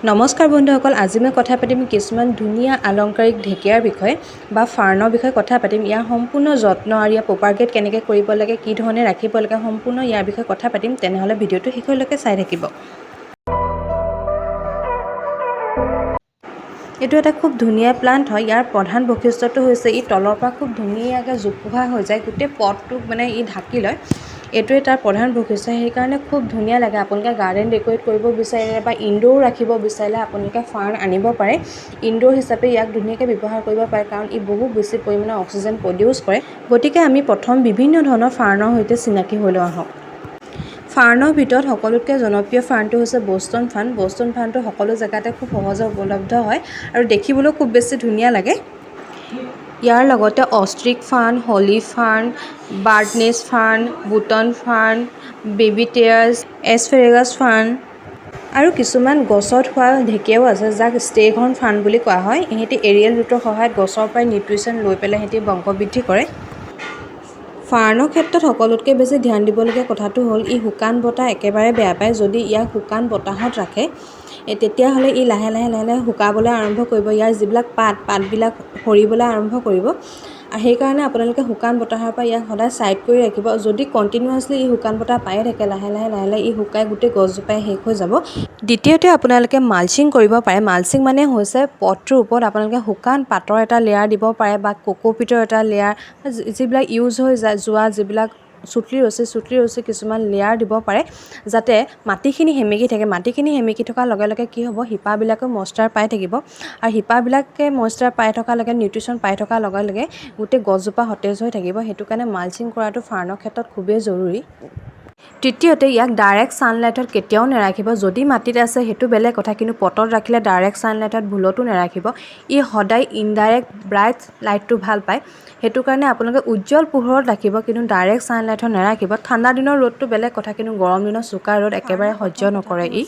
নমস্কাৰ বন্ধুসকল, আজি মই কথা পাতিম কিছুমান ধুনীয়া আলংকাৰিক ঢেকীয়াৰ বিষয়ে বা ফাৰ্ণৰ বিষয়ে কথা পাতিম। ইয়াৰ সম্পূৰ্ণ যত্ন আৰু ইয়াৰ প্ৰপাৰগেট কেনেকৈ কৰিব লাগে, কি ধৰণে ৰাখিব লাগে, সম্পূৰ্ণ ইয়াৰ বিষয়ে কথা পাতিম। তেনেহ'লে ভিডিঅ'টো শেষলৈকে চাই থাকিব। এইটো এটা খুব ধুনীয়া প্লাণ্ট হয়। ইয়াৰ প্ৰধান বৈশিষ্ট্যটো হৈছে ই তলৰ পৰা খুব ধুনীয়াকৈ জোপোহা হৈ যায়, গোটেই পটটোক ই ঢাকি লয়। এইটোৱে তাৰ প্ৰধান বৈশিষ্ট্য, সেইকাৰণে খুব ধুনীয়া লাগে। আপোনালোকে গাৰ্ডেন ডেক'ৰেট কৰিব বিচাৰিলে বা ইনডোৰ ৰাখিব বিচাৰিলে আপোনালোকে ফাৰ্ণ আনিব পাৰে। ইনডোৰ হিচাপে ইয়াক ধুনীয়াকৈ ব্যৱহাৰ কৰিব পাৰে, কাৰণ ই বহুত বেছি পৰিমাণে অক্সিজেন প্ৰডিউচ কৰে। গতিকে আমি প্ৰথম বিভিন্ন ধৰণৰ ফাৰ্ণৰ সৈতে চিনাকি হৈ লওঁ আহক। ফাৰ্ণৰ ভিতৰত সকলোতকৈ জনপ্ৰিয় ফাৰ্ণটো হৈছে বষ্টন ফাৰ্ণ। বষ্টন ফাৰ্ণটো সকলো জেগাতে খুব সহজে উপলব্ধ হয় আৰু দেখিবলৈও খুব বেছি ধুনীয়া লাগে। ইয়াৰ লগতে অষ্ট্ৰিক ফাৰ্ণ, হলি ফাৰ্ণ, বাৰ্ডনেছ ফাৰ্ণ, বুটন ফাৰ্ণ, বেবী টেয়াৰ্ছ, এছফেৰেগাছ ফাৰ্ণ আৰু কিছুমান গছত হোৱা ঢেকীয়াও আছে, যাক ষ্টেঘৰ্ণ ফাৰ্ণ বুলি কোৱা হয়। ইহঁতি এৰিয়েল ৰুটৰ সহায়ত গছৰ পৰাই নিউট্ৰিশ্যন লৈ পেলাই সিহঁতি বংশবৃদ্ধি কৰে। ফাৰ্ণৰ ক্ষেত্ৰত সকলোতকৈ বেছি ধ্যান দিবলগীয়া কথাটো হ'ল ই শুকান বতাহ একেবাৰে বেয়া পায়। যদি ইয়াক শুকান বতাহত ৰাখে তেতিয়াহ'লে ই লাহে লাহে শুকাবলৈ আৰম্ভ কৰিব। ইয়াৰ যিবিলাক পাতবিলাক সৰিবলৈ আৰম্ভ কৰিব, আৰু সেইকাৰণে আপোনালোকে শুকান বতাহৰ পৰা ইয়াক সদায় ছাইড কৰি ৰাখিব। যদি কণ্টিনিউৱাছলি ই শুকান বতাহ পায়ে থাকে, লাহে লাহে ই শুকাই গোটেই গছজোপাই শেষ হৈ যাব। দ্বিতীয়তে আপোনালোকে মালচিং কৰিব পাৰে। মালচিং মানে হৈছে পটটোৰ ওপৰত আপোনালোকে শুকান পাতৰ এটা লেয়াৰ দিব পাৰে বা কোকোপিটৰ এটা লেয়াৰ, যিবিলাক ইউজ হৈ যোৱা যিবিলাক চুটলি ৰছী কিছুমান লেয়াৰ দিব পাৰে, যাতে মাটিখিনি সেমেকি থাকে। মাটিখিনি সেমেকি থকাৰ লগে লগে কি হ'ব, শিপাবিলাকেও মইশ্চাৰ পাই থাকিব, আৰু শিপাবিলাকে মইশ্চাৰ পাই থকাৰ লগে নিউট্ৰিশ্যন পাই থকাৰ লগে লগে গোটেই গছজোপা সতেজ হৈ থাকিব। সেইটো কাৰণে মালচিং কৰাটো ফাৰ্ণৰ ক্ষেত্ৰত খুবেই জৰুৰী। তৃতীয়তে ইয়াক ডাইৰেক্ট ছানলাইটত কেতিয়াও নাৰাখিব। যদি মাটিত আছে সেইটো বেলেগ কথা, কিন্তু পটত ৰাখিলে ডাইৰেক্ট ছানলাইটত ভুলতো নাৰাখিব। ই সদায় ইনডাইৰেক্ট ব্ৰাইট লাইটটো ভাল পায়। সেইটো কাৰণে আপোনালোকে উজ্জ্বল পোহৰত ৰাখিব, কিন্তু ডাইৰেক্ট ছানলাইটত নাৰাখিব। ঠাণ্ডা দিনৰ ৰ'দটো বেলেগ কথা, কিন্তু গৰম দিনৰ চোকা ৰ'দ একেবাৰে সহ্য নকৰে ই।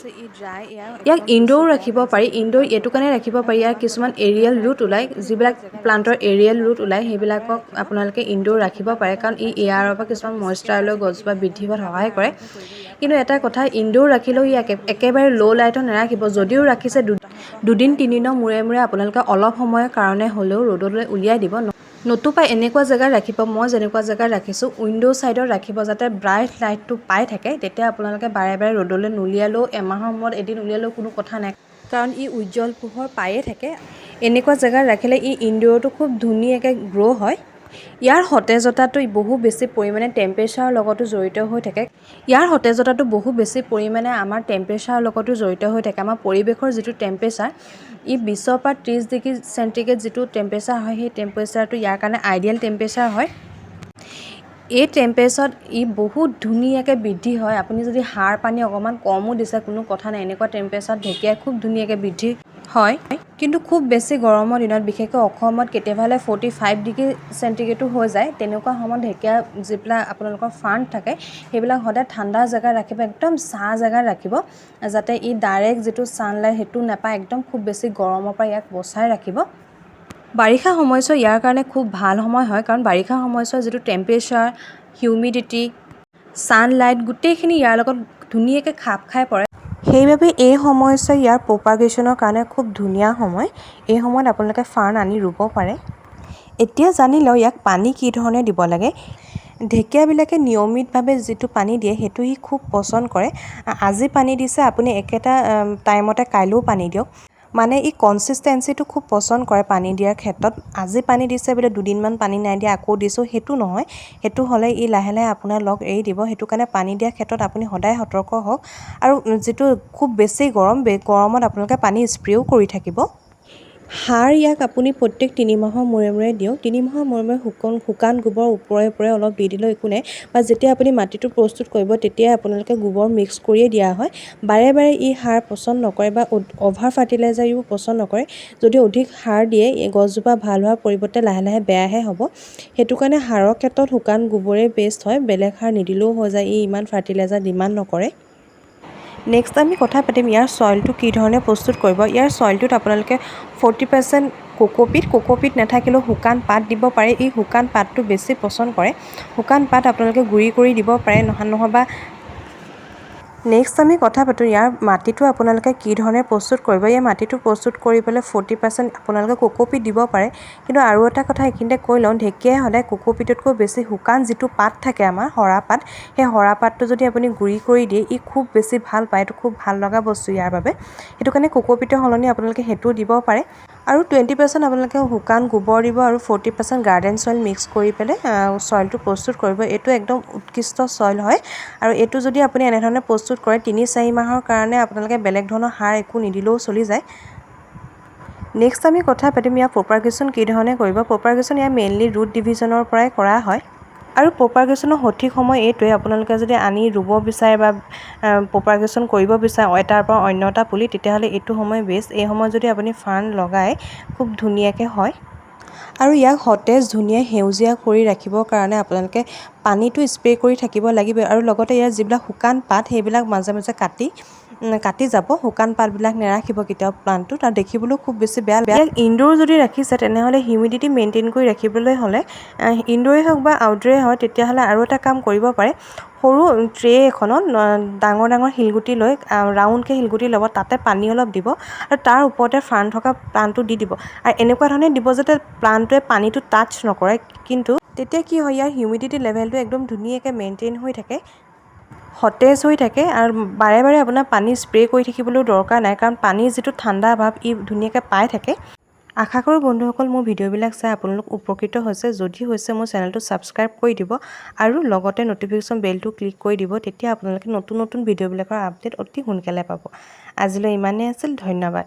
ইয়াক ইনডোৰ ৰাখিব পাৰি। ইনডোৰ এইটো কাৰণে ৰাখিব পাৰি, ইয়াৰ কিছুমান এৰিয়েল ৰুট ওলায়, যিবিলাক প্লাণ্টৰ এৰিয়েল ৰুট ওলায় সেইবিলাকক আপোনালোকে ইনডোৰ ৰাখিব পাৰে, কাৰণ ই এয়াৰৰ পৰা কিছুমান মইশ্চাৰ লৈ গছজোপা বৃদ্ধি হোৱাত সহায় কৰে। কিন্তু এটা কথা, ইনডোৰ ৰাখিলেও ই একেবাৰে ল' লাইটত নাৰাখিব। যদিও ৰাখিছে দুদিন তিনিদিনৰ মূৰে মূৰে আপোনালোকে অলপ সময়ৰ কাৰণে হ'লেও ৰ'দলৈ উলিয়াই দিব। নতুবা এনেকুৱা জেগাত ৰাখিব, মই যেনেকুৱা জেগাত ৰাখিছোঁ, উইণ্ডো ছাইডত ৰাখিব, যাতে ব্ৰাইট লাইটটো পাই থাকে। তেতিয়া আপোনালোকে বাৰে বাৰে ৰ'দলৈ নুলিয়ালেও, এমাহৰ মূৰত এদিন উলিয়ালেও কোনো কথা নাই, কাৰণ ই উজ্জ্বল পোহৰ পায়ে থাকে। এনেকুৱা জেগাত ৰাখিলে ই ইনডোৰটো খুব ধুনীয়াকৈ গ্ৰ' হয়। ইয়াৰ সতেজতাটো বহু বেছি পৰিমাণে টেম্পাৰেচাৰৰ লগতো জড়িত হৈ থাকে। আমাৰ টেম্পাৰেচাৰৰ লগতো জড়িত হৈ থাকে। আমাৰ পৰিৱেশৰ যিটো টেম্পাৰেচাৰ, ই 20 পৰা 30 ডিগ্ৰী চেণ্টিগ্ৰেড যিটো টেম্পাৰেচাৰ হয়, সেই টেম্পাৰেচাৰটো ইয়াৰ কাৰণে আইডিয়েল টেম্পাৰেচাৰ হয়। এই টেম্পাৰেচাৰত ই বহুত ধুনীয়াকৈ বৃদ্ধি হয়। আপুনি যদি সাৰ পানী অকণমান কমো দিছে কোনো কথা নাই, এনেকুৱা টেম্পাৰেচাৰত ঢেকীয়া খুব ধুনীয়াকৈ বৃদ্ধি হয়। কিন্তু খুব বেছি গৰমৰ দিনত, বিশেষকৈ অসমত কেতিয়াবা 45 ডিগ্ৰী চেণ্টিগ্ৰেডো হৈ যায়। তেনেকুৱা সময়ত ঢেকীয়া যিবিলাক আপোনালোকৰ ফাৰ্ণ থাকে, সেইবিলাক সদায় ঠাণ্ডা জেগাত ৰাখিব, একদম ছাঁ জেগাত ৰাখিব, যাতে ই ডাইৰেক্ট যিটো ছানলাইট সেইটো নাপায়। একদম খুব বেছি গৰমৰ পৰা ইয়াক বচাই ৰাখিব। বাৰিষা সময়ছোৱা ইয়াৰ কাৰণে খুব ভাল সময় হয়, কাৰণ বাৰিষা সময়ছোৱাৰ যিটো টেম্পাৰেচাৰ, হিউমিডিটি, ছানলাইট গোটেইখিনি ইয়াৰ লগত ধুনীয়াকৈ খাপ খাই পৰে। সেইবাবে এই সময়ছোৱা ইয়াৰ প্ৰপাগেশ্যনৰ কাৰণে খুব ধুনীয়া সময়। এই সময়ত আপোনালোকে ফাৰ্ণ আনি ৰুব পাৰে। এতিয়া জানি লওঁ ইয়াক পানী কি ধৰণে দিব লাগে। ঢেকীয়াবিলাকে নিয়মিতভাৱে যিটো পানী দিয়ে সেইটো সি খুব পচন্দ কৰে। আজি পানী দিছে, আপুনি একেটা টাইমতে কাইলৈও পানী দিয়ক। মানে ই কনচিষ্টেঞ্চিটো খুব পচন্দ কৰে পানী দিয়াৰ ক্ষেত্ৰত। আজি পানী দিছে বোলে দুদিনমান পানী নাই দিয়া, আকৌ দিছোঁ, সেইটো নহয়। সেইটো হ'লে ই লাহে লাহে আপোনাৰ লগ এৰি দিব। সেইটো কাৰণে পানী দিয়াৰ ক্ষেত্ৰত আপুনি সদায় সতৰ্ক হওক। আৰু যিটো খুব বেছি গৰমত আপোনালোকে পানী স্প্ৰেও কৰি থাকিব। সাৰ ইয়াক আপুনি প্ৰত্যেক 3 মাহৰ মূৰে মূৰে দিয়ক। 3 মাহৰ মূৰে মূৰে শুকান গোবৰ ওপৰে অলপ দি দিলেও একো নাই, বা যেতিয়া আপুনি মাটিটো প্ৰস্তুত কৰিব তেতিয়াই আপোনালোকে গোবৰ মিক্স কৰিয়ে দিয়া হয়। বাৰে বাৰে ই সাৰ পচন্দ নকৰে বা অভাৰ ফাৰ্টিলাইজাৰ ইও পচন্দ নকৰে। যদি অধিক সাৰ দিয়ে, এই গছজোপা ভাল হোৱাৰ পৰিৱৰ্তে লাহে লাহে বেয়াহে হ'ব। সেইটো কাৰণে সাৰৰ ক্ষেত্ৰত শুকান গোবৰেই বেষ্ট হয়, বেলেগ সাৰ নিদিলেও হৈ যায়। ই ইমান ফাৰ্টিলাইজাৰ ডিমাণ্ড নকৰে। নেক্সট আমি কথা পাতিম ইয়াৰ চইলটো কি ধৰণে প্ৰস্তুত কৰিব। ইয়াৰ চইলটোত আপোনালোকে 40% কোকোপিট নাথাকিলেও শুকান পাত দিব পাৰে। এই শুকান পাতটো বেছি পচন্দ কৰে। শুকান পাত আপোনালোকে গুড়ি কৰি দিব পাৰে, নহ'বা নেক্সট আমি কথা পাতোঁ ইয়াৰ মাটিটো আপোনালোকে কি ধৰণে প্ৰস্তুত কৰিব। এই মাটিটো প্ৰস্তুত কৰিবলৈ 40% আপোনালোকে কোকোপিট দিব পাৰে। কিন্তু আৰু এটা কথা এইখিনিতে কৈ লওঁ, ঢেকীয়াই সদায় কোকোপিটতকৈ বেছি শুকান যিটো পাত থাকে আমাৰ সৰা পাত, সেই সৰা পাতটো যদি আপুনি গুড়ি কৰি দিয়ে ই খুব বেছি ভাল পায়। এইটো খুব ভাল লগা বস্তু ইয়াৰ বাবে, সেইটো কাৰণে কোকোপিটৰ সলনি আপোনালোকে সেইটো দিব পাৰে। আৰু 20% আপোনালোকে শুকান গোবৰ দিব আৰু 40% গাৰ্ডেন চইল মিক্স কৰি পেলাই চইলটো প্ৰস্তুত কৰিব। এইটো একদম উৎকৃষ্ট চইল হয় আৰু এইটো যদি আপুনি এনেধৰণে প্ৰস্তুত কৰে 3-4 মাহৰ কাৰণে আপোনালোকে বেলেগ ধৰণৰ সাৰ একো নিদিলেও চলি যায়। নেক্সট আমি কথা পাতিম ইয়াৰ প্ৰপাগেশ্যন কি ধৰণে কৰিব। প্ৰপাগেশ্যন ইয়াৰ মেইনলি ৰুট ডিভিজনৰ পৰাই কৰা হয় আৰু প্ৰপাগেশ্যনৰ সঠিক সময় এইটোৱে, আপোনালোকে যদি আনি ৰুব বিচাৰে বা প্ৰপাগেশ্যন কৰিব বিচাৰে এটাৰ পৰা অন্য এটা পুলি, তেতিয়াহ'লে এইটো সময় বেষ্ট। এই সময়ত যদি আপুনি ফাৰ্ণ লগাই খুব ধুনীয়াকৈ হয়। আৰু ইয়াক সতেজ ধুনীয়া সেউজীয়া কৰি ৰাখিবৰ কাৰণে আপোনালোকে পানীটো স্প্ৰে কৰি থাকিব লাগিব আৰু লগতে ইয়াৰ যিবিলাক শুকান পাত সেইবিলাক মাজে মাজে কাটি যাব। শুকান পাতবিলাক নেৰাখিব কেতিয়াও প্লাণ্টটোত, আৰু দেখিবলৈও খুব বেছি বেয়া। ইয়াক ইনডোৰ যদি ৰাখিছে তেনেহ'লে হিউমিডিটি মেইনটেইন কৰি ৰাখিবলৈ হ'লে ইনডোৰে হওক বা আউটডোৰে হয়, তেতিয়াহ'লে আৰু এটা কাম কৰিব পাৰে। সৰু ট্ৰে এখনত ডাঙৰ ডাঙৰ শিলগুটি লৈ ৰাউণ্ডকৈ শিলগুটি ল'ব, তাতে পানী অলপ দিব আৰু তাৰ ওপৰতে ফাৰ্ণ থকা প্লাণ্টটো দি দিব আৰু এনেকুৱা ধৰণে দিব যাতে প্লাণ্টটোৱে পানীটো টাচ নকৰে। কিন্তু তেতিয়া কি হয়, ইয়াৰ হিউমিডিটি লেভেলটো একদম ধুনীয়াকৈ মেইনটেইন হৈ থাকে, সতেজ হৈ থাকে আৰু বাৰে বাৰে আপোনাৰ পানী স্প্ৰে কৰি থাকিবলৈও দৰকাৰ নাই, কাৰণ পানীৰ যিটো ঠাণ্ডা ভাৱ ই ধুনীয়াকৈ পাই থাকে। আশা কৰোঁ বন্ধুসকল মোৰ ভিডিঅ'বিলাক চাই আপোনালোক উপকৃত হৈছে। যদি হৈছে মোৰ চেনেলটো ছাবস্ক্ৰাইব কৰি দিব আৰু লগতে ন'টিফিকেশ্যন বেলটো ক্লিক কৰি দিব, তেতিয়া আপোনালোকে নতুন নতুন ভিডিঅ'বিলাকৰ আপডেট অতি সোনকালে পাব। আজিলৈ ইমানেই আছিল, ধন্যবাদ।